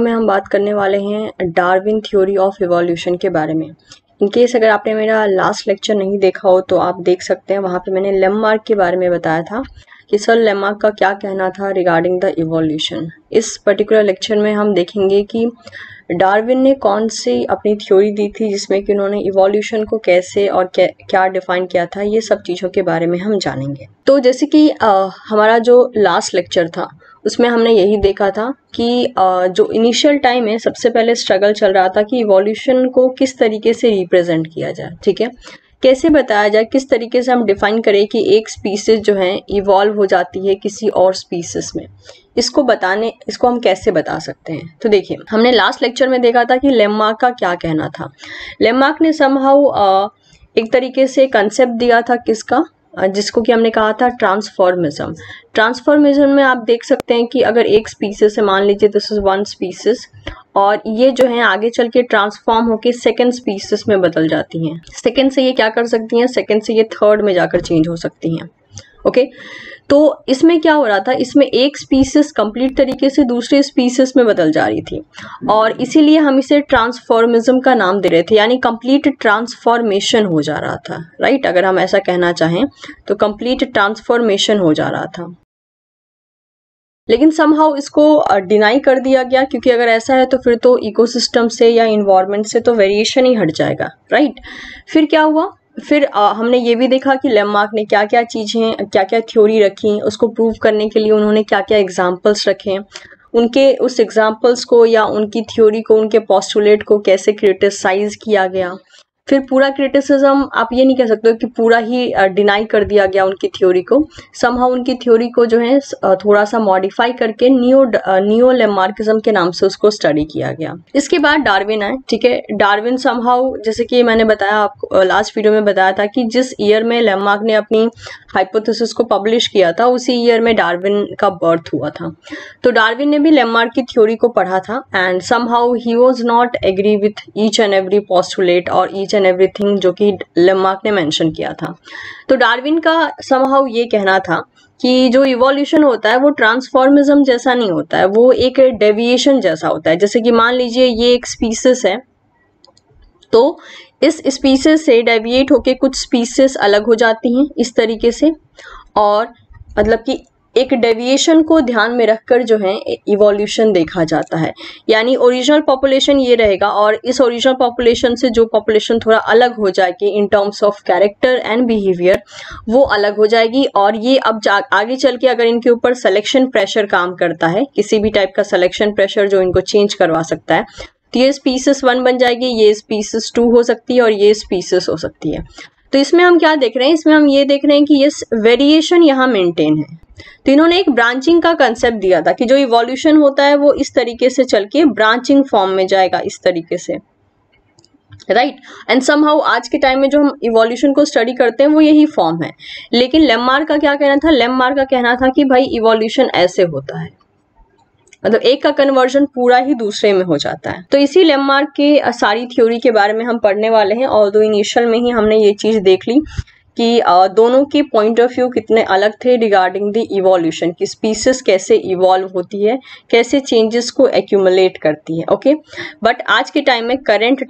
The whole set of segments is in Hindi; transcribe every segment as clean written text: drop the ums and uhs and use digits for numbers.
में हम बात करने वाले हैं डार्विन थ्योरी ऑफ इवोल्यूशन के बारे में। इनकेस अगर आपने मेरा लास्ट लेक्चर नहीं देखा हो तो आप देख सकते हैं, वहाँ पे मैंने लेमार्क के बारे में बताया था कि सर लेमार्क का क्या कहना था रिगार्डिंग द इवोल्यूशन। इस पर्टिकुलर लेक्चर में हम देखेंगे कि डार्विन ने कौन सी अपनी थ्योरी दी थी जिसमें कि उन्होंने इवोल्यूशन को कैसे और क्या डिफाइन किया था, ये सब चीज़ों के बारे में हम जानेंगे। तो जैसे कि हमारा जो लास्ट लेक्चर था उसमें हमने यही देखा था कि जो इनिशियल टाइम है, सबसे पहले स्ट्रगल चल रहा था कि इवोल्यूशन को किस तरीके से रिप्रेजेंट किया जाए, ठीक है, कैसे बताया जाए, किस तरीके से हम डिफाइन करें कि एक स्पीसीज जो है इवॉल्व हो जाती है किसी और स्पीसीज में। इसको हम कैसे बता सकते हैं। तो देखिए, हमने लास्ट लेक्चर में देखा था कि लेमार्क का क्या कहना था। लेमार्क ने समहाउ एक तरीके से कंसेप्ट दिया था किसका, जिसको कि हमने कहा था ट्रांसफॉर्मिज्म। ट्रांसफॉर्मिज्म में आप देख सकते हैं कि अगर एक स्पीसीज से, मान लीजिए दिस इज वन स्पीसीज, और ये जो है आगे चल के ट्रांसफॉर्म होके सेकंड स्पीसीज में बदल जाती हैं। सेकंड से ये क्या कर सकती हैं, सेकंड से ये थर्ड में जाकर चेंज हो सकती हैं। ओके, तो इसमें क्या हो रहा था, इसमें एक स्पीसीज कंप्लीट तरीके से दूसरे स्पीसीज में बदल जा रही थी और इसीलिए हम इसे ट्रांसफॉर्मिज्म का नाम दे रहे थे, यानी कंप्लीट ट्रांसफॉर्मेशन हो जा रहा था, राइट। अगर हम ऐसा कहना चाहें तो कंप्लीट ट्रांसफॉर्मेशन हो जा रहा था, लेकिन समहाउ इसको डिनाई कर दिया गया, क्योंकि अगर ऐसा है तो फिर तो इकोसिस्टम से या इन्वायरमेंट से तो वेरिएशन ही हट जाएगा, राइट। फिर क्या हुआ, फिर हमने ये भी देखा कि लेमार्क ने क्या क्या चीज़ें, क्या क्या थ्योरी रखी, उसको प्रूव करने के लिए उन्होंने क्या क्या एग्जाम्पल्स रखे, उनके उस एग्जाम्पल्स को या उनकी थ्योरी को, उनके पोस्टुलेट को कैसे क्रिटिसाइज किया गया। फिर पूरा क्रिटिसिज्म आप ये नहीं कह सकते हो कि पूरा ही डिनाई कर दिया गया उनकी थ्योरी को। समहाउ उनकी थ्योरी को जो है थोड़ा सा मॉडिफाई करके नियो लेमार्किज्म के नाम से उसको स्टडी किया गया। इसके बाद डार्विन आए, ठीक है। डार्विन समहाउ, जैसे कि मैंने बताया आपको लास्ट वीडियो में बताया था कि जिस ईयर में लेमार्क ने अपनी हाइपोथेसिस को पब्लिश किया था उसी ईयर में डार्विन का बर्थ हुआ था। तो डार्विन ने भी लेमार्क की थ्योरी को पढ़ा था and somehow he was not agree with each and every postulate और ईच एंड एवरीथिंग जो कि लेमार्क ने मेंशन किया था। तो डार्विन का समहाउ ये कहना था कि जो इवोल्यूशन होता है वो ट्रांसफॉर्मिज्म जैसा नहीं होता है, वो एक डेविएशन जैसा होता है। जैसे कि मान लीजिए ये एक स्पीसीज है, तो इस स्पीसीज से डेविएट होके कुछ स्पीसीज अलग हो जाती हैं इस तरीके से, और मतलब कि एक डेविएशन को ध्यान में रखकर जो है इवोल्यूशन देखा जाता है। यानी ओरिजिनल पॉपुलेशन ये रहेगा और इस ओरिजिनल पॉपुलेशन से जो पॉपुलेशन थोड़ा अलग हो जाएगी in terms of character and behaviour, वो अलग हो जाएगी। और ये अब आगे चल के अगर इनके ऊपर सिलेक्शन प्रेशर काम करता है, किसी भी टाइप का सिलेक्शन प्रेशर जो इनको चेंज करवा सकता है, तो ये स्पीसीज 1 बन जाएगी, ये स्पीसीज 2 हो सकती है और ये स्पीसीज हो सकती है। तो इसमें हम क्या देख रहे हैं, इसमें हम ये देख रहे हैं कि ये वेरिएशन यहाँ मेंटेन है। तो इन्होंने एक ब्रांचिंग का कंसेप्ट दिया था कि जो इवोल्यूशन होता है वो इस तरीके से चल के ब्रांचिंग फॉर्म में जाएगा, इस तरीके से, राइट। एंड समहाउ आज के टाइम में जो हम इवोल्यूशन को स्टडी करते हैं वो यही फॉर्म है। लेकिन लेमार्क का क्या कहना था, लेमार्क का कहना था कि भाई इवोल्यूशन ऐसे होता है, मतलब एक का कन्वर्जन पूरा ही दूसरे में हो जाता है। तो इसी लेमार्क के सारी थ्योरी के बारे में हम पढ़ने वाले हैं। और दो इनिशियल में ही हमने ये चीज देख ली कि दोनों के पॉइंट ऑफ व्यू कितने अलग थे रिगार्डिंग द इवोल्यूशन, की स्पीसीज कैसे इवॉल्व होती है, कैसे चेंजेस को एक्यूमुलेट करती है। ओके, बट आज के टाइम में, करंट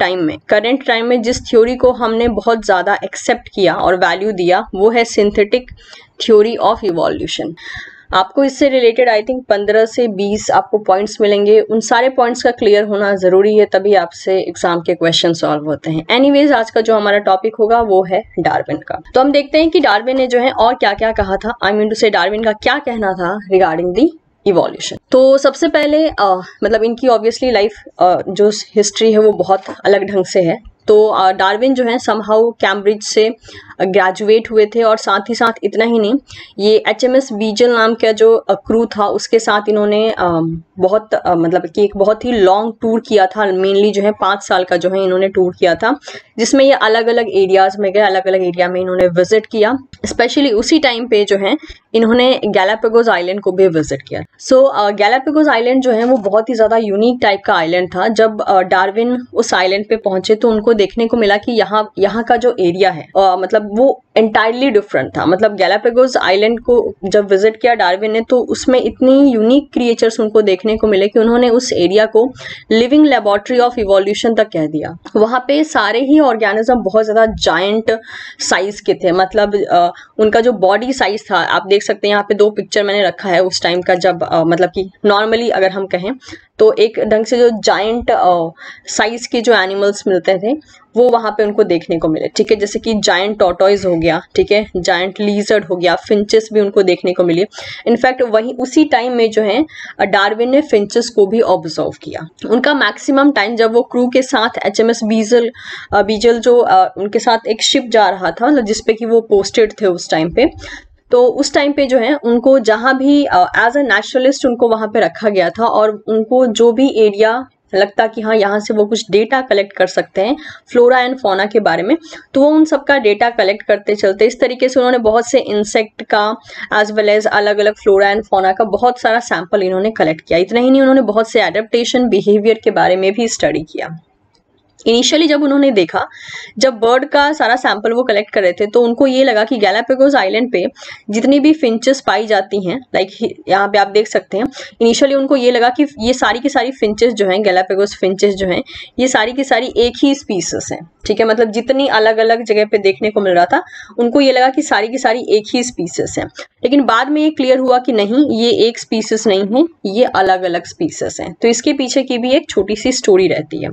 टाइम में जिस थ्योरी को हमने बहुत ज़्यादा एक्सेप्ट किया और वैल्यू दिया वो है सिंथेटिक थ्योरी ऑफ इवोल्यूशन। आपको इससे रिलेटेड आई थिंक 15 से 20 आपको पॉइंट्स मिलेंगे। उन सारे पॉइंट्स का क्लियर होना ज़रूरी है, तभी आपसे एग्जाम के क्वेश्चन सॉल्व होते हैं। एनीवेज, आज का जो हमारा टॉपिक होगा वो है डार्विन का। तो हम देखते हैं कि डार्विन ने जो है और क्या क्या कहा था, आई मीन टू से डार्विन का क्या कहना था रिगार्डिंग दी इवोल्यूशन। तो सबसे पहले मतलब इनकी ऑब्वियसली लाइफ जो हिस्ट्री है वो बहुत अलग ढंग से है। तो डार्विन जो है समहाउ कैम्ब्रिज से ग्रेजुएट हुए थे और साथ ही साथ इतना ही नहीं, ये HMS बीजल नाम का जो क्रू था उसके साथ इन्होंने बहुत मतलब कि एक बहुत ही लॉन्ग टूर किया था। मेनली जो है 5 साल का जो है इन्होंने टूर किया था, जिसमें ये अलग अलग एरियाज में गए, अलग अलग एरिया में इन्होंने विजिट किया। स्पेशली उसी टाइम पे जो है इन्होंने गैलापागोस आइलैंड को भी विजिट किया। सो गैलापागोस आइलैंड जो है वो बहुत ही ज़्यादा यूनिक टाइप का आइलैंड था। जब डार्विन उस आइलैंड पे पहुंचे तो उनको देखने को मिला कि यहाँ का जो एरिया है मतलब वो एंटायरली डिफरेंट था। मतलब गैलापागोस आइलैंड को जब विजिट किया डार्विन ने तो उसमें इतनी यूनिक क्रिएचर्स उनको देखने को मिले कि उन्होंने उस एरिया को लिविंग लेबोरेटरी ऑफ इवोल्यूशन तक कह दिया। वहां पे सारे ही ऑर्गेनिज्म बहुत ज्यादा जायंट साइज के थे। मतलब उनका जो बॉडी साइज था, आप देख सकते हैं यहाँ पे 2 पिक्चर मैंने रखा है उस टाइम का, जब मतलब कि नॉर्मली अगर हम कहें तो एक ढंग से जो जायंट साइज के जो एनिमल्स मिलते थे वो वहां पे उनको देखने को मिले। ठीक है, जैसे कि जायंट टॉर्टोइज हो गया, ठीक है, जायंट लीजर्ड हो गया, फिंचेस भी उनको देखने को मिली। इनफैक्ट वही उसी टाइम में जो है डार्विन ने फिंचेस को भी ऑब्जर्व किया। उनका मैक्सिमम टाइम जब वो क्रू के साथ HMS बीजल जो उनके साथ एक शिप जा रहा था, मतलब जिसपे कि वो पोस्टेड थे उस टाइम पे, तो उस टाइम पे जो है उनको जहां भी एज अ नेचुरलिस्ट उनको वहां पे रखा गया था और उनको जो भी एरिया लगता कि हाँ यहाँ से वो कुछ डेटा कलेक्ट कर सकते हैं फ्लोरा एंड फौना के बारे में, तो वो उन सब का डेटा कलेक्ट करते चलते। इस तरीके से उन्होंने बहुत से इंसेक्ट का एज वेल एज अलग अलग फ्लोरा एंड फौना का बहुत सारा सैंपल इन्होंने कलेक्ट किया। इतना ही नहीं, उन्होंने बहुत से एडेप्टेशन बिहेवियर के बारे में भी स्टडी किया। इनिशियली जब उन्होंने देखा, जब बर्ड का सारा सैंपल वो कलेक्ट कर रहे थे, तो उनको ये लगा कि गैलापागोस आइलैंड पे जितनी भी फिंचेस पाई जाती हैं, लाइक यहाँ पे आप देख सकते हैं, इनिशियली उनको ये लगा कि ये सारी की सारी फिंचेस जो हैं, गैलापागोस फिंचेस जो हैं, ये सारी की सारी एक ही स्पीसीज हैं। ठीक है, मतलब जितनी अलग अलग जगह पे देखने को मिल रहा था उनको ये लगा कि सारी की सारी एक ही स्पीसीज है। लेकिन बाद में ये क्लियर हुआ कि नहीं, ये एक स्पीसीज नहीं है, ये अलग अलग स्पीसीज हैं। तो इसके पीछे की भी एक छोटी सी स्टोरी रहती है।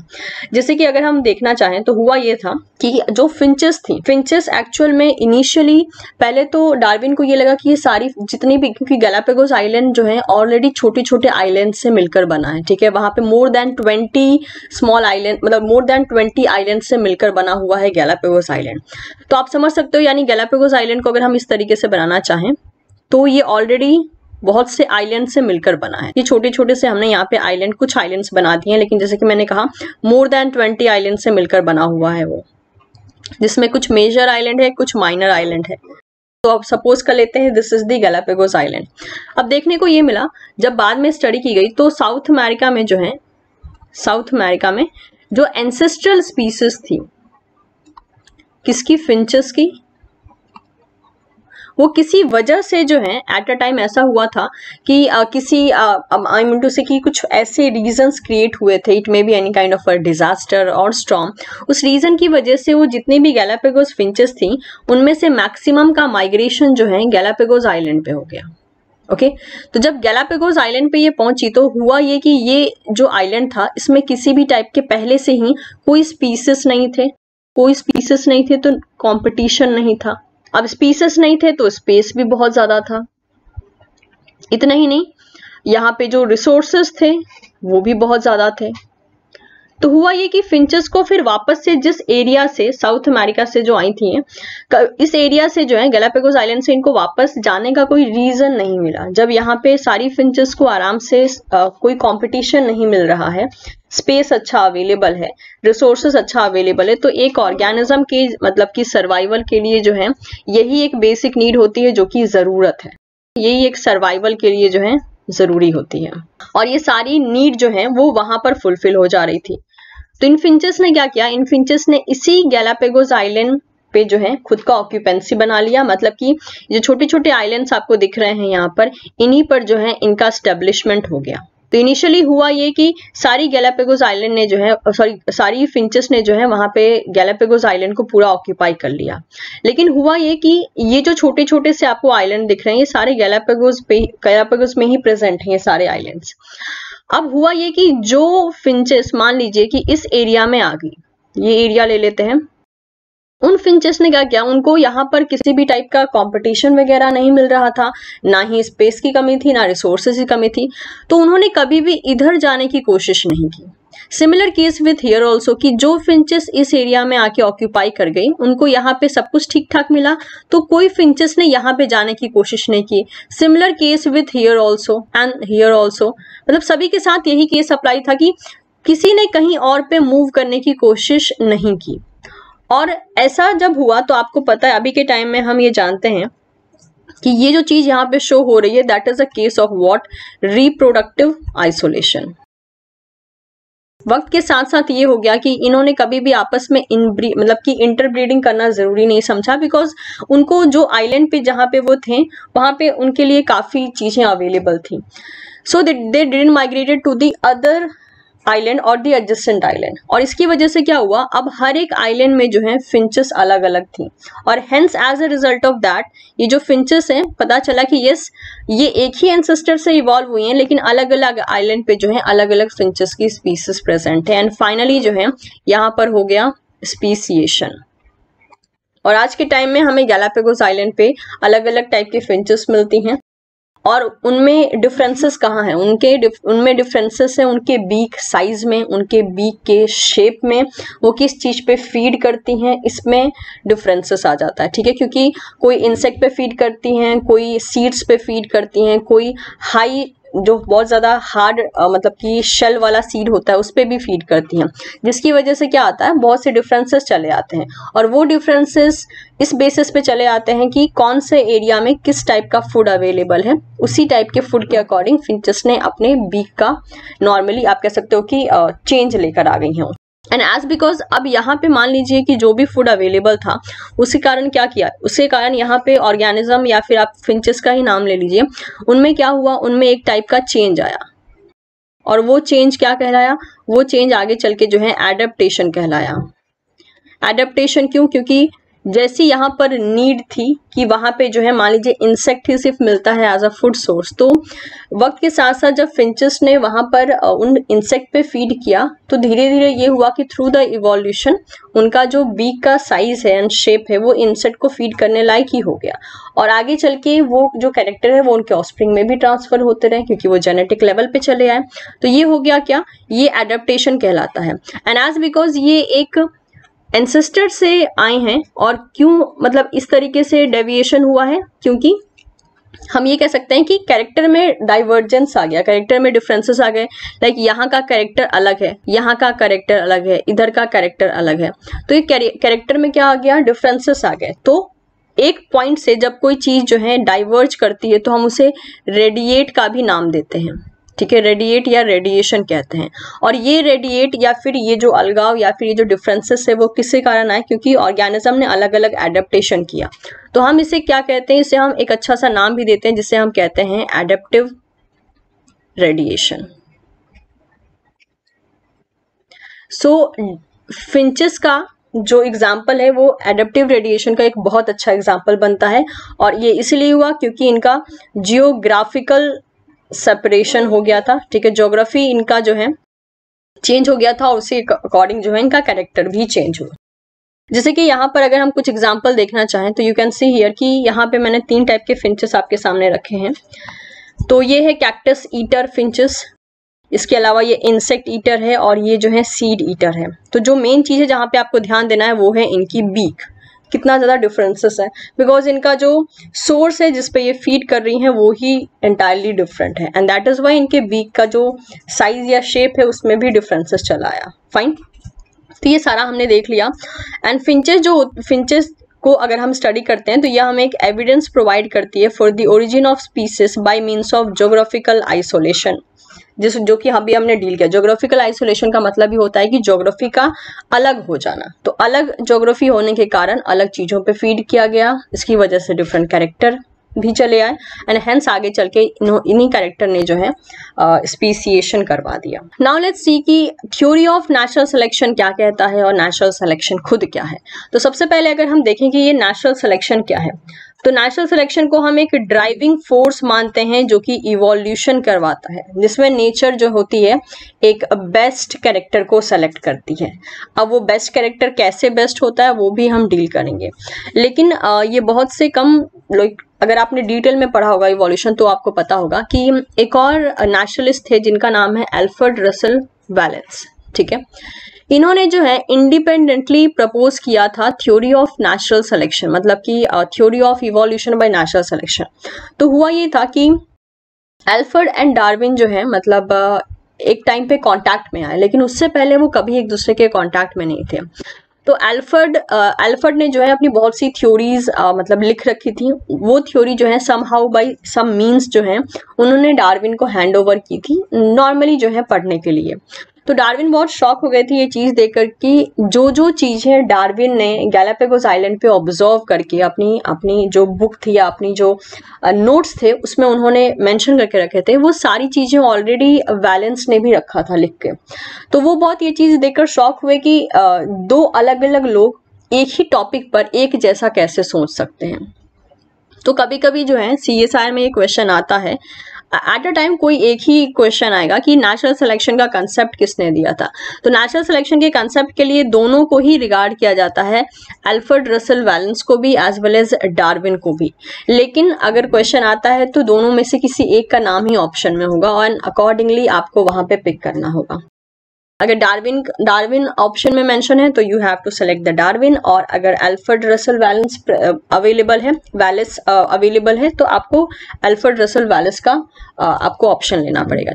जैसे कि अगर हम देखना चाहें तो हुआ ये था कि जो फिंचेस थी, फिंचेस एक्चुअल में इनिशियली पहले तो डार्विन को ये लगा कि ये सारी जितनी भी, क्योंकि गैलापागोस आइलैंड जो है ऑलरेडी छोटे छोटे आइलैंड से मिलकर बना है। ठीक है, वहां पे मोर देन 20 स्मॉल आइलैंड, मतलब मोर देन 20 आइलैंड से मिलकर बना हुआ है गैलापागोस आइलैंड। तो आप समझ सकते हो, यानी गैलापागोस आइलैंड को अगर हम इस तरीके से बनाना चाहें तो ये ऑलरेडी बहुत से आइलैंड से मिलकर बना है। ये छोटे छोटे से हमने यहाँ पे आइलैंड, कुछ आइलैंड्स बना दिए हैं, लेकिन जैसे कि मैंने कहा मोर देन 20 आइलैंड से मिलकर बना हुआ है वो, जिसमें कुछ मेजर आइलैंड है, कुछ माइनर आइलैंड है। तो अब सपोज कर लेते हैं this is the Galapagos island. अब देखने को ये मिला, जब बाद में स्टडी की गई तो साउथ अमेरिका में जो है, साउथ अमेरिका में जो एंसेस्ट्रल स्पीसीज थी किसकी, फिंचेस की, वो किसी वजह से जो है एट अ टाइम ऐसा हुआ था कि किसी आई मीन टू से कि कुछ ऐसे रीजंस क्रिएट हुए थे, it may be any kind of a disaster और स्टॉर्म। उस रीजन की वजह से वो जितनी भी गैलापागोस फिंचेस थी उनमें से मैक्सिमम का माइग्रेशन जो है गैलापागोस आइलैंड पे हो गया। ओके, तो जब गैलापागोस आइलैंड पे ये पहुंची तो हुआ ये कि ये जो आइलैंड था इसमें किसी भी टाइप के पहले से ही कोई स्पीसीज नहीं थे, कोई स्पीसीज नहीं थे तो कंपटीशन नहीं था। अब स्पीसीज नहीं थे तो स्पेस भी बहुत ज्यादा था। इतना ही नहीं, यहाँ पे जो रिसोर्सेस थे वो भी बहुत ज्यादा थे। तो हुआ ये कि फिंचेस को फिर वापस से जिस एरिया से साउथ अमेरिका से जो आई थी, इस एरिया से जो है गैलापागोस आइलैंड से इनको वापस जाने का कोई रीजन नहीं मिला। जब यहाँ पे सारी फिंचेस को आराम से कोई कंपटीशन नहीं मिल रहा है, स्पेस अच्छा अवेलेबल है, रिसोर्सेस अच्छा अवेलेबल है, तो एक ऑर्गेनिज्म के मतलब कि सर्वाइवल के लिए जो है यही एक बेसिक नीड होती है, जो कि जरूरत है, यही एक सर्वाइवल के लिए जो है जरूरी होती है। और ये सारी नीड जो है वो वहां पर फुलफिल हो जा रही थी। तो इन फिंचेस ने क्या किया, इन फिंचेस ने इसी गैलापागोस आइलैंड पे जो है खुद का ऑक्यूपेंसी बना लिया। मतलब कि जो छोटे छोटे आइलैंड्स आपको दिख रहे हैं यहाँ पर, इन्हीं पर जो है इनका एस्टेब्लिशमेंट हो गया। तो इनिशियली हुआ ये कि सारी गैलापागोस आइलैंड ने जो है, सारी फिंचेस ने जो है वहां पे गैलापागोस आइलैंड को पूरा ऑक्यूपाई कर लिया। लेकिन हुआ ये कि ये जो छोटे छोटे से आपको आइलैंड दिख रहे हैं ये सारे गैलापागोस में ही प्रेजेंट हैं, ये सारे आइलैंड्स। अब हुआ ये कि जो फिंचेस, मान लीजिए कि इस एरिया में आ गई, ये एरिया ले लेते हैं, उन फिंचेस ने क्या किया, उनको यहाँ पर किसी भी टाइप का कंपटीशन वगैरह नहीं मिल रहा था, ना ही स्पेस की कमी थी, ना रिसोर्सेज की कमी थी, तो उन्होंने कभी भी इधर जाने की कोशिश नहीं की। Similar case with here also कि जो फिंचेस इस एरिया में आके ऑक्यूपाई कर गई, उनको यहाँ पे सब कुछ ठीक ठाक मिला, तो कोई फिंचेस ने यहाँ पे जाने की कोशिश नहीं की। Similar case with here also and here also, मतलब सभी के साथ यही केस अप्लाई था कि किसी ने कहीं और पे मूव करने की कोशिश नहीं की। और ऐसा जब हुआ तो आपको पता है अभी के टाइम में हम ये जानते हैं कि ये जो चीज यहाँ पे शो हो रही है, that is a case of what, reproductive isolation. वक्त के साथ साथ ये हो गया कि इन्होंने कभी भी आपस में मतलब कि इंटरब्रीडिंग करना जरूरी नहीं समझा, बिकॉज उनको जो आइलैंड पे जहाँ पे वो थे वहां पे उनके लिए काफी चीजें अवेलेबल थी। So they didn't migrated to the other island और दी एडजेसेंट आइलैंड। और इसकी वजह से क्या हुआ, अब हर एक आइलैंड में जो है फिंचेस अलग अलग थी, और hence as a result of that ये जो फिंचेस हैं पता चला कि यस ये एक ही एंसेस्टर से इवॉल्व हुई हैं, लेकिन अलग अलग आइलैंड पे जो है अलग अलग फिंचेस की स्पीसीज प्रेजेंट है। एंड फाइनली जो है यहाँ पर हो गया स्पीसिएशन। और आज के टाइम में हमें गैलापागोस आइलैंड पे अलग अलग टाइप की फिंचेस मिलती हैं, और उनमें डिफरेंसेस कहाँ हैं, उनमें डिफरेंसेस हैं उनके बीक साइज में, उनके बीक के शेप में, वो किस चीज पे फीड करती हैं, इसमें डिफरेंसेस आ जाता है। ठीक है, क्योंकि कोई इंसेक्ट पे फीड करती हैं, कोई सीड्स पे फीड करती हैं, कोई हाई जो बहुत ज़्यादा हार्ड मतलब कि शेल वाला सीड होता है उस पर भी फीड करती हैं, जिसकी वजह से क्या आता है बहुत से डिफरेंसेस चले आते हैं। और वो डिफरेंसेस इस बेसिस पे चले आते हैं कि कौन से एरिया में किस टाइप का फूड अवेलेबल है, उसी टाइप के फूड के अकॉर्डिंग फिंचेस ने अपने बीक का नॉर्मली आप कह सकते हो कि चेंज लेकर आ गई हैं। एंड एज बिकॉज अब यहाँ पे मान लीजिए कि जो भी फूड अवेलेबल था उसी कारण क्या किया, उसके कारण यहाँ पे ऑर्गेनिज्म या फिर आप फिंचेस का ही नाम ले लीजिए, उनमें क्या हुआ, उनमें एक टाइप का चेंज आया। और वो चेंज क्या कहलाया, वो चेंज आगे चल के जो है एडेप्टेशन कहलाया। एडेप्टेशन क्यों, क्योंकि जैसी यहाँ पर नीड थी कि वहां पे जो है मान लीजिए इंसेक्ट ही सिर्फ मिलता है एज अ फूड सोर्स, तो वक्त के साथ साथ जब फिंचेस ने वहां पर उन इंसेक्ट पे फीड किया तो धीरे धीरे ये हुआ कि थ्रू द इवोल्यूशन उनका जो बीक का साइज है एंड शेप है वो इंसेक्ट को फीड करने लायक ही हो गया। और आगे चल के वो जो कैरेक्टर है वो उनके ऑफस्प्रिंग में भी ट्रांसफर होते रहे, क्योंकि वो जेनेटिक लेवल पे चले आए। तो ये हो गया क्या, ये एडेप्टेशन कहलाता है। एंड एज बिकॉज ये एक एंसेस्टर से आए हैं, और क्यों मतलब इस तरीके से डेविएशन हुआ है, क्योंकि हम ये कह सकते हैं कि कैरेक्टर में डाइवर्जेंस आ गया, कैरेक्टर में डिफरेंसेस आ गए। लाइक यहाँ का कैरेक्टर अलग है, यहाँ का कैरेक्टर अलग है, इधर का कैरेक्टर अलग है, तो ये कैरेक्टर में क्या आ गया, डिफरेंसेस आ गए। तो एक पॉइंट से जब कोई चीज जो है डाइवर्ज करती है तो हम उसे रेडिएट का भी नाम देते हैं। ठीक है, रेडिएट या रेडिएशन कहते हैं। और ये रेडिएट या फिर ये जो अलगाव या फिर ये जो डिफरेंसेस है वो किसके कारण आए, क्योंकि ऑर्गेनिज्म ने अलग अलग एडेप्टेशन किया। तो हम इसे क्या कहते हैं, इसे हम एक अच्छा सा नाम भी देते हैं जिसे हम कहते हैं एडेप्टिव रेडिएशन। सो फिंचेस का जो एग्जाम्पल है वो एडेप्टिव रेडिएशन का एक बहुत अच्छा एग्जाम्पल बनता है, और ये इसलिए हुआ क्योंकि इनका जियोग्राफिकल सेपरेशन हो गया था। ठीक है, ज्योग्राफी इनका जो है चेंज हो गया था, और उसी अकॉर्डिंग जो है इनका कैरेक्टर भी चेंज हुआ। जैसे कि यहाँ पर अगर हम कुछ एग्जांपल देखना चाहें तो यू कैन सी हियर कि यहाँ पे मैंने 3 टाइप के फिंचेस आपके सामने रखे हैं। तो ये है कैक्टस ईटर फिंचेस, इसके अलावा ये इंसेक्ट ईटर है, और ये जो है सीड ईटर है। तो जो मेन चीज है जहाँ पे आपको ध्यान देना है वो है इनकी बीक, कितना ज़्यादा डिफरेंसेस है, बिकॉज इनका जो सोर्स है जिस पे ये फीड कर रही हैं वो ही एंटायरली डिफरेंट है, एंड दैट इज वाई इनके बीक का जो साइज या शेप है उसमें भी डिफरेंसेस चला आया। फाइन, तो ये सारा हमने देख लिया। एंड फिंचेस को अगर हम स्टडी करते हैं तो यह हमें एक एविडेंस प्रोवाइड करती है for the origin of species bye means of geographical isolation, जो कि अभी हमने डील किया। ज्योग्राफिकल आइसोलेशन का मतलब ही होता है कि ज्योग्राफी का अलग हो जाना। तो अलग ज्योग्राफी होने के कारण अलग चीजों पे फीड किया गया, इसकी वजह से डिफरेंट कैरेक्टर भी चले आए, एंड हेंस आगे चल के इन्हीं कैरेक्टर ने जो है स्पीसिएशन करवा दिया। नाउ लेट्स सी कि थ्योरी ऑफ नेचुरल सिलेक्शन क्या कहता है और नेचुरल सिलेक्शन खुद क्या है। तो सबसे पहले अगर हम देखें कि ये नेचुरल सिलेक्शन क्या है, तो नेचुरल सिलेक्शन को हम एक ड्राइविंग फोर्स मानते हैं जो कि इवोल्यूशन करवाता है, जिसमें नेचर जो होती है एक बेस्ट कैरेक्टर को सेलेक्ट करती है। अब वो बेस्ट कैरेक्टर कैसे बेस्ट होता है वो भी हम डील करेंगे, लेकिन ये बहुत से कम लोग, अगर आपने डिटेल में पढ़ा होगा इवोल्यूशन तो आपको पता होगा कि एक और नेचुरलिस्ट थे जिनका नाम है अल्फ्रेड रसल वालेस। ठीक है, इन्होंने जो है इंडिपेंडेंटली प्रपोज किया था थ्योरी ऑफ नेचुरल सिलेक्शन, मतलब कि theory of evolution by natural selection. तो हुआ ये था कि अल्फ्रेड एंड डार्विन जो है मतलब एक टाइम पे कांटेक्ट में आए, लेकिन उससे पहले वो कभी एक दूसरे के कांटेक्ट में नहीं थे। तो अल्फ्रेड ने जो है अपनी बहुत सी थ्योरीज मतलब लिख रखी थी। वो थ्योरी जो है समहाउ बाय सम मीन्स जो है उन्होंने डार्विन को हैंड ओवर की थी नॉर्मली जो है पढ़ने के लिए। तो डार्विन बहुत शॉक हो गए थे ये चीज देखकर कि जो चीजें डार्विन ने गैलापागोस आइलैंड पे ऑब्जर्व करके अपनी जो बुक थी या अपनी जो नोट्स थे उसमें उन्होंने मेंशन करके रखे थे, वो सारी चीजें ऑलरेडी वैलेंस ने भी रखा था लिख के। तो वो बहुत ये चीज देखकर शॉक हुए कि दो अलग अलग लोग एक ही टॉपिक पर एक जैसा कैसे सोच सकते हैं। तो कभी कभी जो है CSIR में ये क्वेश्चन आता है, एट अ टाइम कोई एक ही क्वेश्चन आएगा कि नेचुरल सिलेक्शन का कंसेप्ट किसने दिया था। तो नेचुरल सिलेक्शन के कंसेप्ट के लिए दोनों को ही रिगार्ड किया जाता है, अल्फ्रेड रसेल वैलेंस को भी एज वेल एज डार्विन को भी। लेकिन अगर क्वेश्चन आता है तो दोनों में से किसी एक का नाम ही ऑप्शन में होगा और अकॉर्डिंगली आपको वहां पे पिक करना होगा। अगर डार्विन ऑप्शन में मेंशन है तो you have to select the Darwin, और अगर अल्फ्रेड रसेल वैलेंस अवेलेबल है तो आपको अल्फ्रेड रसेल वैलेंस का आपको ऑप्शन लेना पड़ेगा।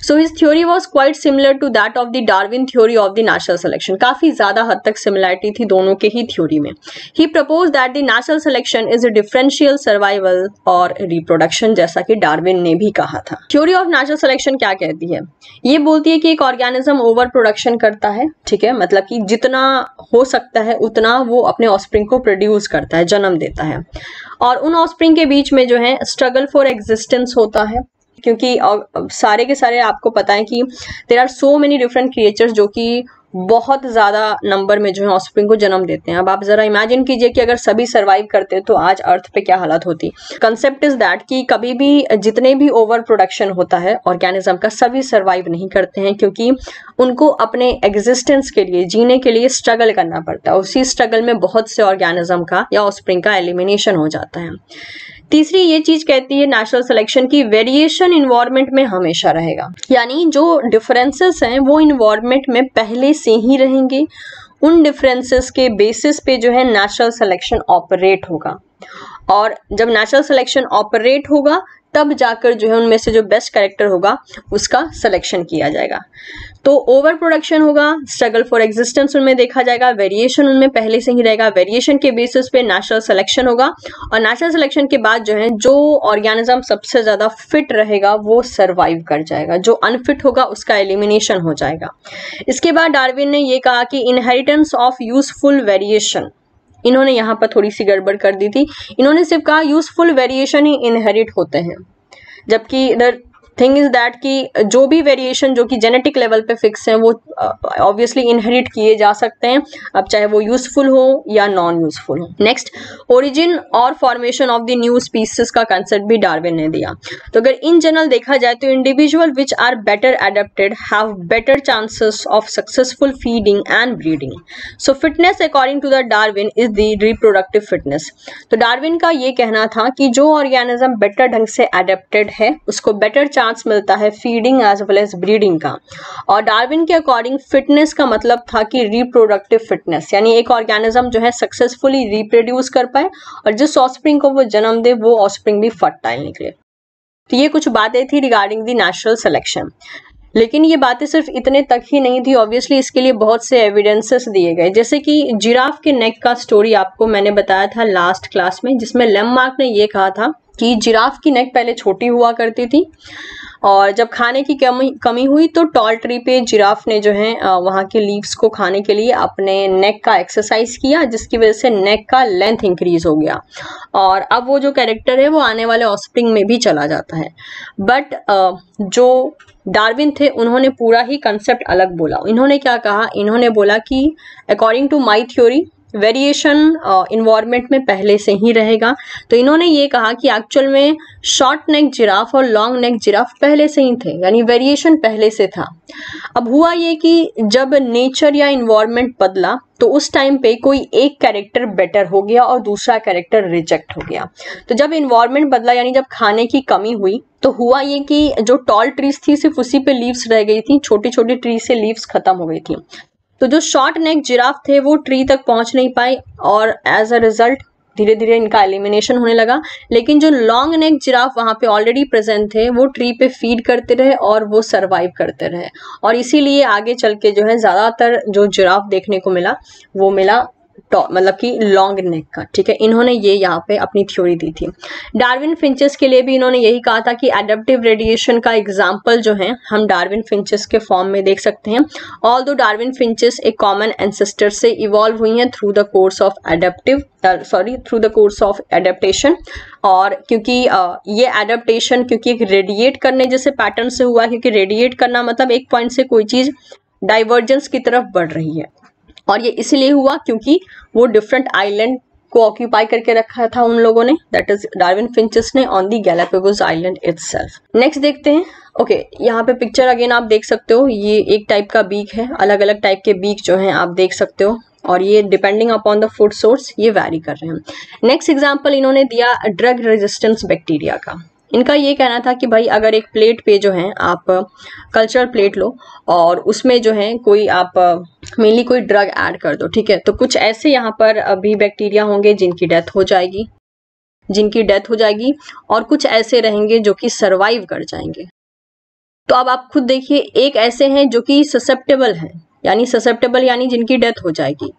So his theory was quite similar to that of the Darwin theory of the natural selection. काफी ज्यादा हद तक सिमिलरिटी थी दोनों के ही थ्योरी में। He proposed that the natural selection is a differential survival और reproduction, जैसा कि डार्विन ने भी कहा था। थ्योरी ऑफ नेचुरल सिलेक्शन क्या कहती है? ये बोलती है कि एक ऑर्गेनिज्म ओवर प्रोडक्शन करता है, ठीक है, मतलब कि जितना हो सकता है उतना वो अपने ऑफस्प्रिंग को प्रोड्यूस करता है, जन्म देता है, और उन ऑफस्प्रिंग के बीच में जो है स्ट्रगल फॉर एग्जिस्टेंस होता है, क्योंकि सारे के सारे आपको पता है कि there are so many different creatures जो कि बहुत ज्यादा नंबर में जो है ऑफस्प्रिंग को जन्म देते हैं। अब आप जरा इमेजिन कीजिए कि अगर सभी सरवाइव करते तो आज अर्थ पे क्या हालत होती। कंसेप्ट इज दैट कि कभी भी जितने भी ओवर प्रोडक्शन होता है ऑर्गेनिज्म का, सभी सरवाइव नहीं करते हैं, क्योंकि उनको अपने एग्जिस्टेंस के लिए, जीने के लिए स्ट्रगल करना पड़ता है। उसी स्ट्रगल में बहुत से ऑर्गेनिज्म का या ऑफस्प्रिंग का एलिमिनेशन हो जाता है। तीसरी ये चीज कहती है नेचुरल सिलेक्शन की वेरिएशन इन्वायरमेंट में हमेशा रहेगा, यानी जो डिफरेंसेस हैं वो इन्वायरमेंट में पहले से ही रहेंगे। उन डिफरेंसेस के बेसिस पे जो है नेचुरल सिलेक्शन ऑपरेट होगा, और जब नेचुरल सिलेक्शन ऑपरेट होगा तब जाकर जो है उनमें से जो बेस्ट कैरेक्टर होगा उसका सिलेक्शन किया जाएगा। तो ओवर प्रोडक्शन होगा, स्ट्रगल फॉर एग्जिस्टेंस उनमें देखा जाएगा, वेरिएशन उनमें पहले से ही रहेगा, वेरिएशन के बेसिस पे नेचुरल सिलेक्शन होगा, और नेचुरल सिलेक्शन के बाद जो है जो ऑर्गेनिज्म सबसे ज्यादा फिट रहेगा वो सरवाइव कर जाएगा, जो अनफिट होगा उसका एलिमिनेशन हो जाएगा। इसके बाद डार्विन ने ये कहा कि इनहेरिटेंस ऑफ यूजफुल वेरिएशन, इन्होंने यहाँ पर थोड़ी सी गड़बड़ कर दी थी। इन्होंने सिर्फ कहा यूजफुल वेरिएशन ही इनहेरिट होते हैं, जबकि द थिंग इज दैट कि जो भी वेरिएशन जो कि जेनेटिक लेवल पे फिक्स है वो ऑब्वियसली इनहेरिट किए जा सकते हैं, अब चाहे वो यूजफुल हो या नॉन यूजफुल हो। नेक्स्ट, ओरिजिन और formation of the new species का कंसेप्ट भी डार्विन ने दिया। तो अगर इन जनरल देखा जाए तो individual which are better adapted have better chances of successful feeding and breeding. So fitness according to the Darwin is the reproductive fitness. तो डार्विन का ये कहना था कि जो ऑर्गेनिज्म बेटर ढंग से एडेप्टेड है उसको बेटर चांस मिलता है feeding as well as breeding का। और डार्विन के अकॉर्डिंग फिटनेस का मतलब था कि रिप्रोडक्टिव फिटनेस, यानी एक ऑर्गेनिज्म जो है सक्सेसफुली रिप्रोड्यूस कर पाए और जिस ऑफस्प्रिंग को वो जन्म दे वो ऑफस्प्रिंग भी फर्टाइल निकले। तो ये कुछ बातें थी रिगार्डिंग द नेचुरल सिलेक्शन, लेकिन ये बातें सिर्फ इतने तक ही नहीं थी। ऑब्वियसली इसके लिए बहुत से एविडेंसेस दिए गए, जैसे कि जिराफ के नेक का स्टोरी आपको मैंने बताया था लास्ट क्लास में, जिसमें लेममार्क ने ये कहा था कि जिराफ की नेक पहले छोटी हुआ करती थी और जब खाने की कमी हुई तो टॉल ट्री पे जिराफ ने जो है वहाँ के लीव्स को खाने के लिए अपने नेक का एक्सरसाइज किया, जिसकी वजह से नेक का लेंथ इंक्रीज हो गया और अब वो जो कैरेक्टर है वो आने वाले ऑफस्प्रिंग में भी चला जाता है। बट जो डार्विन थे उन्होंने पूरा ही कंसेप्ट अलग बोला। इन्होंने क्या कहा, इन्होंने बोला कि according to my theory variation environment में पहले से ही रहेगा। तो इन्होंने ये कहा कि एक्चुअल में शॉर्ट नेक जिराफ और लॉन्ग नेक जिराफ पहले से ही थे, यानी वेरिएशन पहले से था। अब हुआ ये कि जब नेचर या इन्वायरमेंट बदला तो उस टाइम पे कोई एक कैरेक्टर बेटर हो गया और दूसरा कैरेक्टर रिजेक्ट हो गया। तो जब इन्वायरमेंट बदला यानी जब खाने की कमी हुई तो हुआ ये कि जो टॉल ट्रीज थी सिर्फ उसी पे लीव्स रह गई थी, छोटी छोटी ट्री से लीव्स खत्म हो गई थी। तो जो शॉर्ट नेक जिराफ थे वो ट्री तक पहुंच नहीं पाए और एज अ रिजल्ट धीरे धीरे इनका एलिमिनेशन होने लगा। लेकिन जो लॉन्ग नेक जिराफ वहां पे ऑलरेडी प्रेजेंट थे वो ट्री पे फीड करते रहे और वो सरवाइव करते रहे और इसीलिए आगे चल के जो है ज्यादातर जो जिराफ देखने को मिला वो मिला मतलब कि लॉन्ग नेक का, ठीक है। इन्होंने ये यहाँ पे अपनी थ्योरी दी थी। डार्विन फिंचेस के लिए भी इन्होंने यही कहा था कि एडेप्टिव रेडिएशन का एग्जाम्पल जो है हम डार्विन फिंचेस के फॉर्म में देख सकते हैं। ऑल्दो डार्विन फिंचेस एक कॉमन एंसेस्टर से इवॉल्व हुई हैं through the course of adaptation, और क्योंकि ये एडेप्टेशन क्योंकि एक रेडिएट करने जैसे पैटर्न से हुआ, क्योंकि रेडिएट करना मतलब एक पॉइंट से कोई चीज डाइवर्जेंस की तरफ बढ़ रही है, और ये इसलिए हुआ क्योंकि वो डिफरेंट आइलैंड को ऑक्यूपाई करके रखा था उन लोगों ने, दैट इज डार्विन फिंचेस ने, on the Galapagos island itself. Next देखते हैं। ओके, यहाँ पे पिक्चर अगेन आप देख सकते हो, ये एक टाइप का बीक है, अलग अलग टाइप के बीक जो हैं आप देख सकते हो, और ये depending upon the food source ये वैरी कर रहे हैं। नेक्स्ट एग्जाम्पल इन्होंने दिया ड्रग रेजिस्टेंस बैक्टीरिया का। इनका ये कहना था कि भाई अगर एक प्लेट पे जो है आप कल्चर प्लेट लो और उसमें जो है कोई आप मेनली कोई ड्रग ऐड कर दो, ठीक है, तो कुछ ऐसे यहाँ पर अभी बैक्टीरिया होंगे जिनकी डेथ हो जाएगी और कुछ ऐसे रहेंगे जो कि सरवाइव कर जाएंगे। तो अब आप खुद देखिए, एक ऐसे हैं जो कि ससेप्टेबल हैं, यानी जिनकी डेथ हो जाएगी,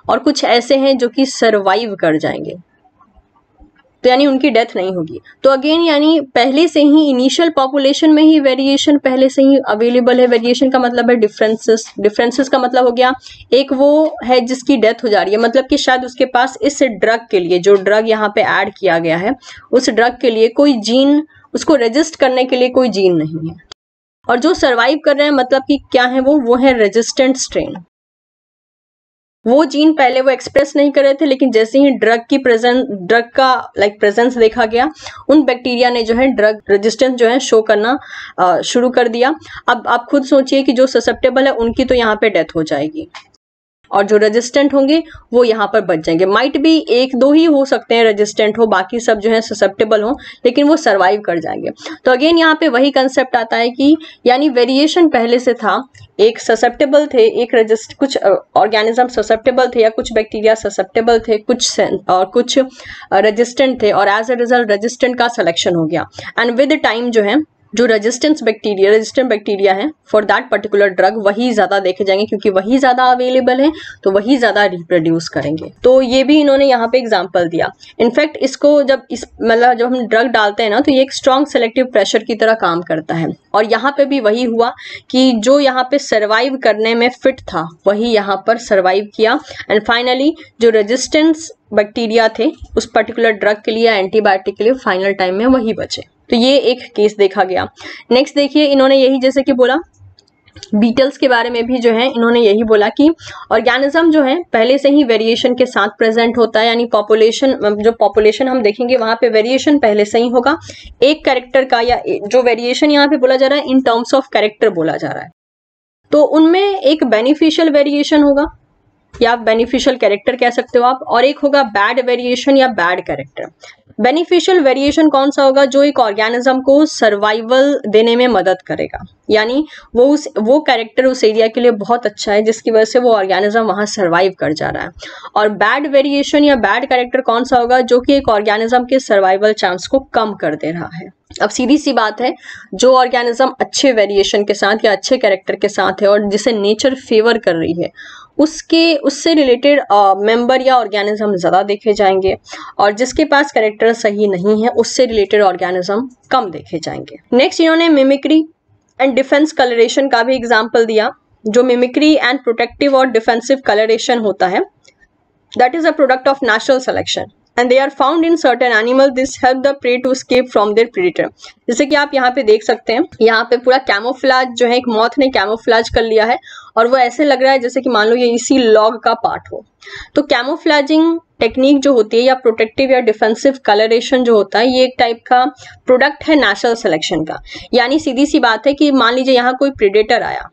और कुछ ऐसे हैं जो कि सरवाइव कर जाएंगे, तो यानी उनकी डेथ नहीं होगी। तो अगेन यानी पहले से ही इनिशियल पॉपुलेशन में ही वेरिएशन पहले से ही अवेलेबल है। वेरिएशन का मतलब है डिफरेंसेस का मतलब हो गया, एक वो है जिसकी डेथ हो जा रही है, मतलब कि शायद उसके पास इस ड्रग के लिए, जो ड्रग यहाँ पे ऐड किया गया है, उस ड्रग के लिए कोई जीन, उसको रेजिस्ट करने के लिए कोई जीन नहीं है, और जो सरवाइव कर रहे हैं मतलब कि क्या है वो है रेजिस्टेंट स्ट्रेन। वो जीन पहले वो एक्सप्रेस नहीं कर रहे थे, लेकिन जैसे ही ड्रग का प्रेजेंस देखा गया, उन बैक्टीरिया ने जो है ड्रग रेजिस्टेंस जो है शो करना शुरू कर दिया। अब आप खुद सोचिए कि जो ससेप्टेबल है उनकी तो यहाँ पे डेथ हो जाएगी, और जो रेजिस्टेंट होंगे वो यहाँ पर बच जाएंगे। माइट भी एक दो ही हो सकते हैं रेजिस्टेंट हो, बाकी सब जो है ससेप्टेबल हो, लेकिन वो सरवाइव कर जाएंगे। तो अगेन यहाँ पे वही कंसेप्ट आता है कि यानी वेरिएशन पहले से था, एक ससेप्टेबल थे, कुछ ऑर्गेनिज्म ससेप्टेबल थे या कुछ बैक्टीरिया ससेप्टेबल थे, कुछ रेजिस्टेंट थे, और एज अ रिजल्ट रेजिस्टेंट का सिलेक्शन हो गया। एंड विद टाइम जो है जो रेजिस्टेंट बैक्टीरिया है फॉर दैट पर्टिकुलर ड्रग वही ज्यादा देखे जाएंगे, क्योंकि वही ज्यादा अवेलेबल है, तो वही ज्यादा रिप्रोड्यूस करेंगे। तो ये भी इन्होंने यहाँ पे एग्जांपल दिया। इनफैक्ट इसको जब हम ड्रग डालते हैं ना, तो ये एक स्ट्रॉन्ग सेलेक्टिव प्रेशर की तरह काम करता है, और यहाँ पे भी वही हुआ कि जो यहाँ पे सर्वाइव करने में फिट था वही यहाँ पर सर्वाइव किया, एंड फाइनली जो रेजिस्टेंस बैक्टीरिया थे उस पर्टिकुलर ड्रग के लिए, एंटीबायोटिक के लिए, फाइनल टाइम में वही बचे। तो ये एक केस देखा गया। नेक्स्ट देखिए, इन्होंने यही जैसे कि बोला बीटल्स के बारे में भी जो है इन्होंने यही बोला कि ऑर्गेनिज्म जो है पहले से ही वेरिएशन के साथ प्रेजेंट होता है, यानी जो पॉपुलेशन हम देखेंगे वहां पे वेरिएशन पहले से ही होगा एक कैरेक्टर का, या जो वेरिएशन यहाँ पे बोला जा रहा है इन टर्म्स ऑफ कैरेक्टर बोला जा रहा है, तो उनमें एक बेनिफिशियल वेरिएशन होगा या बेनिफिशियल कैरेक्टर कह सकते हो आप, और एक होगा बैड वेरिएशन या बैड कैरेक्टर। बेनिफिशियल वेरिएशन कौन सा होगा? जो एक ऑर्गेनिज्म को सर्वाइवल देने में मदद करेगा, यानी वो कैरेक्टर उस एरिया के लिए बहुत अच्छा है जिसकी वजह से वो ऑर्गेनिज्म वहां सर्वाइव कर जा रहा है। और बैड वेरिएशन या बैड कैरेक्टर कौन सा होगा? जो कि एक ऑर्गेनिज्म के सर्वाइवल चांस को कम कर दे रहा है। अब सीधी सी बात है, जो ऑर्गेनिज्म अच्छे वेरिएशन के साथ या अच्छे कैरेक्टर के साथ है और जिसे नेचर फेवर कर रही है, उससे रिलेटेड मेंबर या ऑर्गेनिज्म ज्यादा देखे जाएंगे, और जिसके पास कैरेक्टर सही नहीं है उससे रिलेटेड ऑर्गेनिज्म कम देखे जाएंगे। नेक्स्ट इन्होंने मिमिक्री एंड डिफेंस कलरेशन का भी एग्जाम्पल दिया। जो मिमिक्री एंड प्रोटेक्टिव और डिफेंसिव कलरेशन होता है, that is a product of natural selection and they are found in certain animals. This help the prey to escape from their predator. जैसे कि आप यहाँ पे देख सकते हैं, यहाँ पे पूरा कैमोफ्लाज जो है, एक मॉथ ने कैमोफ्लाज कर लिया है और वो ऐसे लग रहा है जैसे कि मान लो ये इसी लॉग का पार्ट हो। तो कैमोफ्लाजिंग टेक्निक जो होती है या प्रोटेक्टिव या डिफेंसिव कलरेशन जो होता है, ये एक टाइप का प्रोडक्ट है नेचुरल सिलेक्शन का। यानी सीधी सी बात है कि मान लीजिए यहाँ कोई प्रेडेटर आया,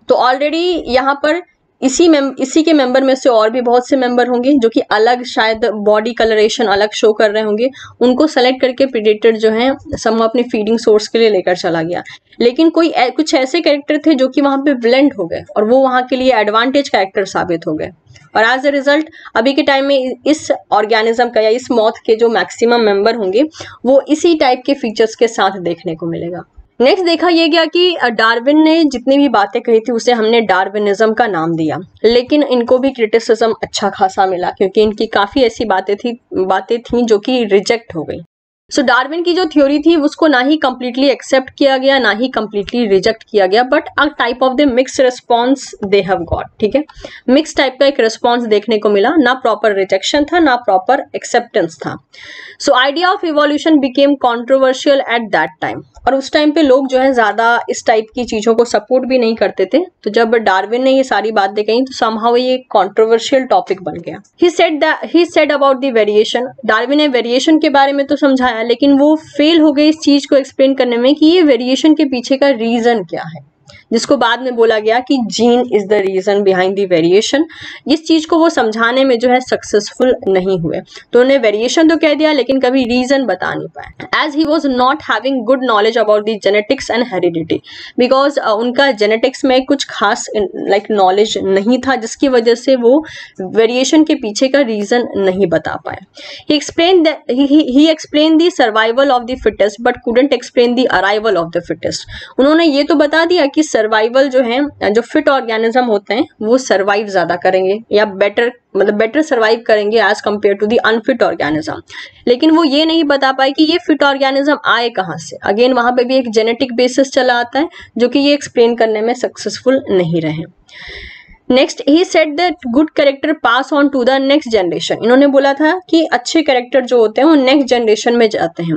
तो ऑलरेडी यहाँ पर इसी के मेंबर में से और भी बहुत से मेंबर होंगे जो कि अलग शायद बॉडी कलरेशन अलग शो कर रहे होंगे, उनको सेलेक्ट करके प्रेडेटर जो है सब अपने फीडिंग सोर्स के लिए लेकर चला गया। लेकिन कुछ ऐसे कैरेक्टर थे जो कि वहां पे ब्लेंड हो गए और वो वहां के लिए एडवांटेज कैरेक्टर साबित हो गए, और एज अ रिजल्ट अभी के टाइम में इस ऑर्गेनिज्म का या इस मॉथ के जो मैक्सिमम मेंबर होंगे वो इसी टाइप के फीचर्स के साथ देखने को मिलेगा। नेक्स्ट देखा ये गया कि डार्विन ने जितनी भी बातें कही थी उसे हमने डार्विनिज्म का नाम दिया, लेकिन इनको भी क्रिटिसिज्म अच्छा खासा मिला क्योंकि इनकी काफी ऐसी बातें थी जो कि रिजेक्ट हो गई। सो डार्विन की जो थ्योरी थी उसको ना ही कंप्लीटली एक्सेप्ट किया गया ना ही कंप्लीटली रिजेक्ट किया गया, but a type of the mix response they have got. ठीक है, मिक्स टाइप का एक रिस्पॉन्स देखने को मिला, ना प्रॉपर रिजेक्शन था ना प्रॉपर एक्सेप्टेंस था। So idea of evolution became controversial at that time, और उस टाइम पे लोग जो है ज्यादा इस टाइप की चीजों को सपोर्ट भी नहीं करते थे। तो जब डार्विन ने ये सारी बातें कही तो समहाउ ये कॉन्ट्रोवर्शियल टॉपिक बन गया। He said about the variation, Darwin ने वेरिएशन के बारे में तो समझाया लेकिन वो फेल हो गए इस चीज को एक्सप्लेन करने में कि ये वेरिएशन के पीछे का रीजन क्या है, जिसको बाद में बोला गया कि gene is the reason behind the variation. इस चीज को वो समझाने में जो है सक्सेसफुल नहीं हुए। तो उन्हें वेरिएशन तो कह दिया लेकिन कभी रीजन बता नहीं पाए। As he was not having good knowledge about the genetics and heredity, because उनका जेनेटिक्स में कुछ खास नॉलेज नहीं था, जिसकी वजह से वो वेरिएशन के पीछे का रीजन नहीं बता पाए। He explain the survival of the fittest but couldn't explain the arrival of the fittest. उन्होंने ये तो बता दिया कि सर्वाइवल जो है, जो फिट ऑर्गेनिज्म होते हैं वो सर्वाइव ज्यादा करेंगे या बेटर सर्वाइव करेंगे as compare to the unfit organism, लेकिन वो ये नहीं बता पाए कि ये फिट ऑर्गेनिज्म आए कहाँ से। अगेन वहां पे भी एक जेनेटिक बेसिस चला आता है जो कि ये एक्सप्लेन करने में सक्सेसफुल नहीं रहे। Next he said that good character pass on to the next generation. इन्होंने बोला था कि अच्छे कैरेक्टर जो होते हैं वो नेक्स्ट जनरेशन में जाते हैं।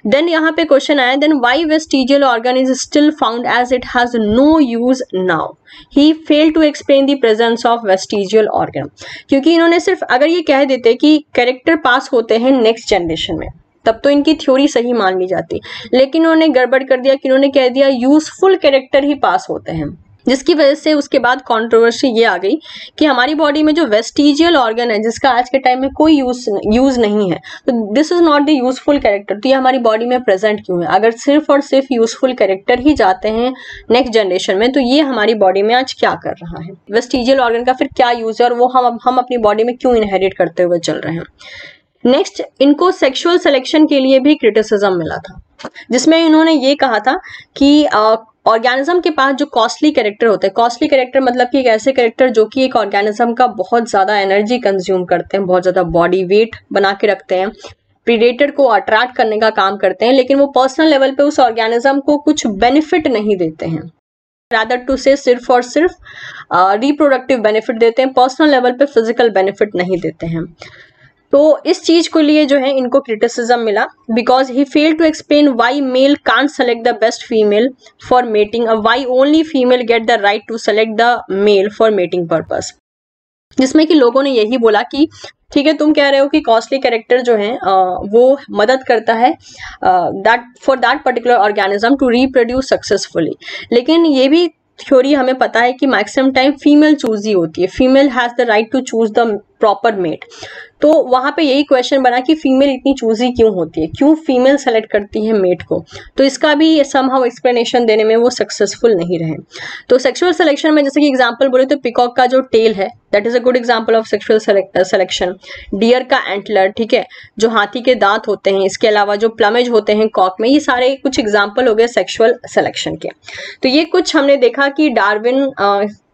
देन यहाँ पे क्वेश्चन आया, then why vestigial organ is still found as it has no use now. He fail to explain the presence of vestigial organ, क्योंकि इन्होंने सिर्फ अगर ये कह देते कि कैरेक्टर पास होते हैं नेक्स्ट जनरेशन में तब तो इनकी थ्योरी सही मान ली जाती, लेकिन उन्होंने गड़बड़ कर दिया कि उन्होंने कह दिया यूजफुल कैरेक्टर ही पास होते हैं, जिसकी वजह से उसके बाद कंट्रोवर्सी ये आ गई कि हमारी बॉडी में जो वेस्टिजियल ऑर्गन है जिसका आज के टाइम में कोई यूज नहीं है, तो this is not the useful character, तो ये हमारी बॉडी में प्रेजेंट क्यों है। अगर सिर्फ और सिर्फ यूजफुल कैरेक्टर ही जाते हैं नेक्स्ट जनरेशन में तो ये हमारी बॉडी में आज क्या कर रहा है, वेस्टिजियल ऑर्गन का फिर क्या यूज है और वो हम अपनी बॉडी में क्यों इनहेरिट करते हुए चल रहे हैं। नेक्स्ट, इनको सेक्सुअल सिलेक्शन के लिए भी क्रिटिसिज्म मिला था, जिसमें इन्होंने ये कहा था कि ऑर्गेनिज्म के पास जो कॉस्टली कैरेक्टर होते हैं, कॉस्टली कैरेक्टर मतलब कि एक ऐसे कैरेक्टर जो कि एक ऑर्गेनिज्म का बहुत ज्यादा एनर्जी कंज्यूम करते हैं, बहुत ज्यादा बॉडी वेट बना के रखते हैं, प्रीडेटर को अट्रैक्ट करने का काम करते हैं, लेकिन वो पर्सनल लेवल पे उस ऑर्गेनिज्म को कुछ बेनिफिट नहीं देते हैं, रादर टू से सिर्फ और सिर्फ रिप्रोडक्टिव बेनिफिट देते हैं, पर्सनल लेवल पे फिजिकल बेनिफिट नहीं देते हैं। तो इस चीज को लिए जो है इनको क्रिटिसिज्म मिला, because he fail to explain why male can't select the best female for mating, why only female get the right to select the male for mating purpose. जिसमें कि लोगों ने यही बोला कि ठीक है, तुम कह रहे हो कि कॉस्टली कैरेक्टर जो है वो मदद करता है for that particular organism to reproduce successfully, लेकिन ये भी थ्योरी हमें पता है कि मैक्सिमम टाइम फीमेल चूज ही होती है, female has the right to choose the proper mate. तो वहां पे यही क्वेश्चन बना कि फीमेल इतनी चूजी क्यों होती है, क्यों फीमेल सेलेक्ट करती है मेट को, तो इसका भी समहाउ एक्सप्लेनेशन देने में वो सक्सेसफुल नहीं रहे। तो सेक्सुअल सिलेक्शन में जैसे कि एग्जांपल बोले तो पिकॉक का जो टेल है that is a good example of sexual selection, deer का एंटलर, ठीक है, जो हाथी के दांत होते हैं, इसके अलावा जो प्लमेज होते हैं कॉक में, ये सारे कुछ एग्जाम्पल हो गए सेक्सुअल सिलेक्शन के। तो ये कुछ हमने देखा कि डार्विन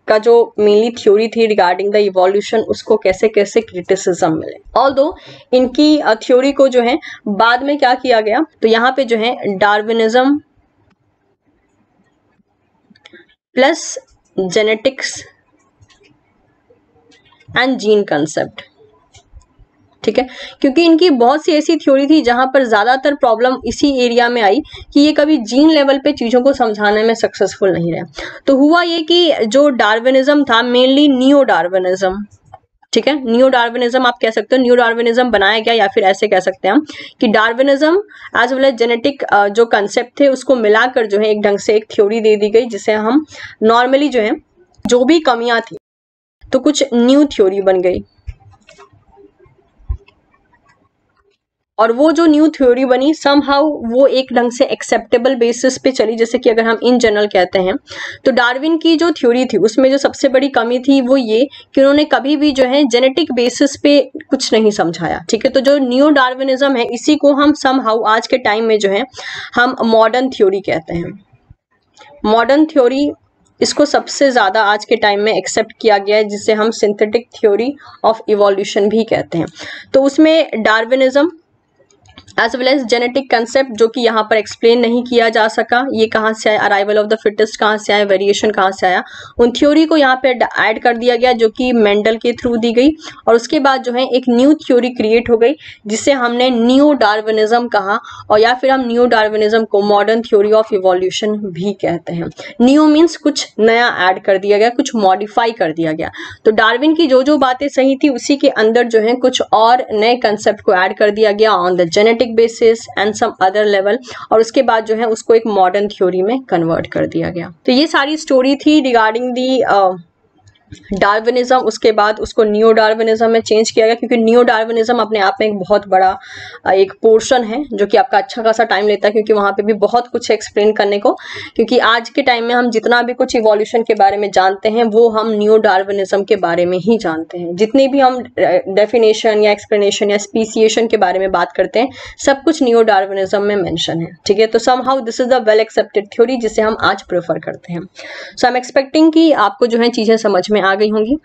का जो मेनली थ्योरी थी रिगार्डिंग द इवोल्यूशन उसको कैसे कैसे क्रिटिसिज्म मिले। ऑल्दो इनकी थ्योरी को जो है बाद में क्या किया गया, तो यहाँ पे जो है Darwinism plus genetics and gene concept, ठीक है, क्योंकि इनकी बहुत सी ऐसी थ्योरी थी जहां पर ज्यादातर प्रॉब्लम इसी एरिया में आई कि ये कभी जीन लेवल पे चीजों को समझाने में सक्सेसफुल नहीं रहे। तो हुआ ये कि जो डार्विनिज्म था मेनली नियो डार्विनिज्म, ठीक है, नियो डार्विनिज्म आप कह सकते हो, नियो डार्विनिज्म बनाया गया, या फिर ऐसे कह सकते हैं हम कि Darwinism as well as genetic जो कंसेप्ट थे उसको मिलाकर जो है एक ढंग से एक थ्योरी दे दी गई, जिसे हम नॉर्मली जो है जो भी कमियां थी तो कुछ न्यू थ्योरी बन गई, और वो जो न्यू थ्योरी बनी समहाउ वो एक ढंग से एक्सेप्टेबल बेसिस पे चली। जैसे कि अगर हम इन जनरल कहते हैं तो डार्विन की जो थ्योरी थी उसमें जो सबसे बड़ी कमी थी वो ये कि उन्होंने कभी भी जो है जेनेटिक बेसिस पे कुछ नहीं समझाया, ठीक है। तो जो न्यू डार्विनिज्म है इसी को हम समहाउ आज के टाइम में जो है हम मॉडर्न थ्योरी कहते हैं, मॉडर्न थ्योरी इसको सबसे ज़्यादा आज के टाइम में एक्सेप्ट किया गया है, जिसे हम सिंथेटिक थ्योरी ऑफ इवोल्यूशन भी कहते हैं। तो उसमें Darwinism as well as genetic concept जो कि यहाँ पर एक्सप्लेन नहीं किया जा सका, ये कहाँ से आया, अराइवल ऑफ द फिटेस्ट कहाँ से आया, वेरिएशन कहाँ से आया, उन थ्योरी को यहाँ पे ऐड कर दिया गया जो कि मेंडल के थ्रू दी गई। और उसके बाद जो है एक न्यू थ्योरी क्रिएट हो गई जिसे हमने न्यू डार्विनिज्म कहा, और या फिर हम न्यू डार्विनिज्म को मॉडर्न थ्योरी ऑफ इवोल्यूशन भी कहते हैं। न्यू मीन्स कुछ नया ऐड कर दिया गया, कुछ मॉडिफाई कर दिया गया। तो डार्विन की जो जो बातें सही थी उसी के अंदर जो है कुछ और नए कंसेप्ट को ऐड कर दिया गया on the genetic basis and some other level, और उसके बाद जो है उसको एक मॉडर्न थ्योरी में कन्वर्ट कर दिया गया। तो ये सारी स्टोरी थी रिगार्डिंग दी डार्विनिज्म। उसके बाद उसको नियो डार्विनिज्म में चेंज किया गया, क्योंकि नियो डार्विनिज्म अपने आप में एक बहुत बड़ा एक पोर्शन है जो कि आपका अच्छा खासा टाइम लेता है, क्योंकि वहाँ पे भी बहुत कुछ एक्सप्लेन करने को। क्योंकि आज के टाइम में हम जितना भी कुछ इवोल्यूशन के बारे में जानते हैं वो हम नियो डार्विनिज्म के बारे में ही जानते हैं। जितने भी हम डेफिनेशन या एक्सप्लेनेशन या स्पीसिएशन के बारे में बात करते हैं सब कुछ नियो डार्विनिज्म में मेंशन है, ठीक है। तो somehow this is the well accepted theory जिसे हम आज प्रेफर करते हैं। सो आई एम एक्सपेक्टिंग कि आपको जो है चीजें समझ में आ गई होंगी।